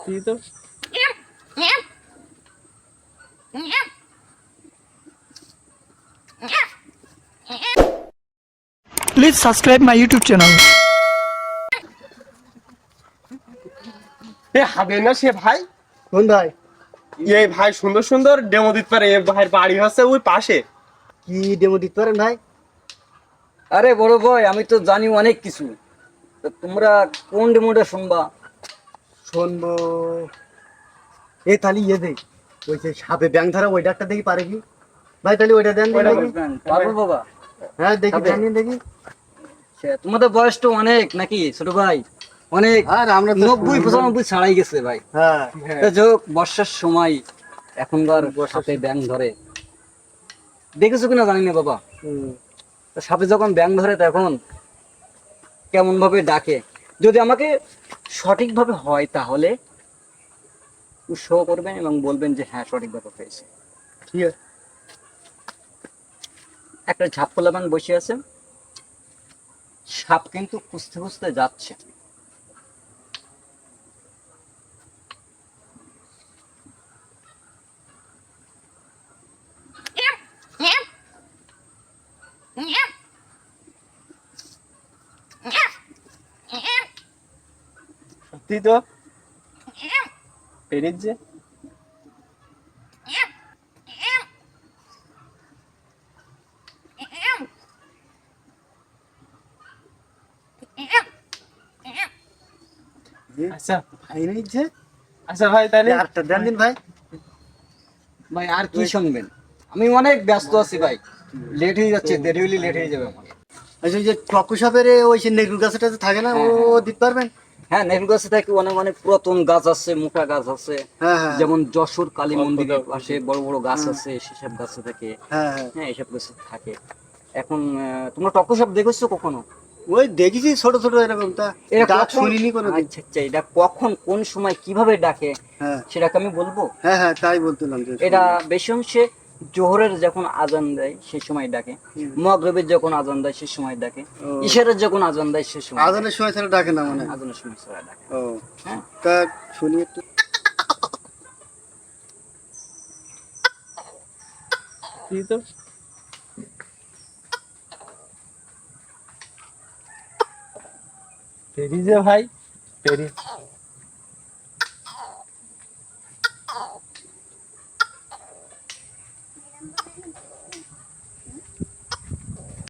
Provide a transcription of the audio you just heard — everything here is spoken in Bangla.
সত্যি তো। Please subscribe my YouTube channel. এ হবে না সে ভাই? কোন ভাই? এই ভাই সুন্দর সুন্দর ডেমো দিতে পারে। এ ভাইয়ের বাড়ি হচ্ছে ওই পাশে। কি ডেমো দিতে পারেন ভাই? আরে বড় ভাই, আমি তো জানি অনেক কিছু। তো তোমরা কোন ডেমোটা শুনবা? শুনবো। এই তাহলে ইয়ে দে, ওই যে সাপে ব্যাং ধরা ওই ডাক্তার দেখি পারে কি ভাই? তাহলে ওইটা দেন ওইটা দেখি। পারবো বাবা? হ্যাঁ দেখি, সাপে? দেন দেখি। তোমাদের বয়স তো অনেক নাকি ছোট ভাই? অনেক। আর আমরা তো 90-95 ছাড়াই গেছে ভাই। হ্যাঁ তা যোগ বর্ষার সময় এখনকার সাপে ব্যাং ধরে, দেখেছো কিনা জানি না বাবা। হুম। তো সাপে যখন ব্যাং ধরে তখন কেমন ভাবে ডাকে, যদি আমাকে সঠিকভাবে হয় তাহলে উৎসাহ করবেন এবং বলবেন যে হ্যাঁ সঠিকভাবে হয়েছে। ঠিক আছে। একটা ঝাপকলা ব্যাং বসে আছে, সাপ কিন্তু খুঁজতে খুঁজতে যাচ্ছে। সত্যি তো পেরেছে। আচ্ছা ভাই নেই যে, আচ্ছা ভাই তাহলে আরেকটা দেন দিন ভাই। ভাই আর কি শুনবেন? আমি অনেক ব্যস্ত আছি ভাই, লেট হয়ে যাচ্ছে, দেরি হলে লেট হয়ে যাবে আমার। আচ্ছা ওই যে টকু সাপের ওই সে নেগরু গাছটা যে থাকে না, ও দিতে পারবেন? হ্যাঁ, নেহরু গাছে থাকে অনেক অনেক পুরাতন গাছ আছে, মোটা গাছ আছে। হ্যাঁ হ্যাঁ যেমন যশোর কালী মন্দিরের পাশে বড় বড় গাছ আছে, সেসব গাছে থাকে। হ্যাঁ হ্যাঁ। হ্যাঁ, এসব গাছে থাকে। এখন তোমরা টকো সাপ দেখেছো কখনো? ওই দেখেছি ছোট ছোট এরকম, তা এটা ডাক কখন- শুনিনি কোনো। আচ্ছা আচ্ছা, এটা কখন কোন সময় কিভাবে ডাকে হ্যাঁ সেটাকে আমি বলবো। হ্যাঁ হ্যাঁ, তাই বলতেলাম যে এটা বেশি অংশে জোহরের যখন আজান দেয় সেই সময় ডাকে, মাগরিবের যখন আজান দেয় সেই সময় ডাকে, ও। ইশারের যখন আজান দেয় সেই সময় আজানের সময় তাহলে ডাকে না মানে। ডাকে। আজানের সময় সবাই ডাকে। ও হ্যাঁ, তা শুনি একটু। সত্যি তো পেরেছে ভাই, পেরেছে।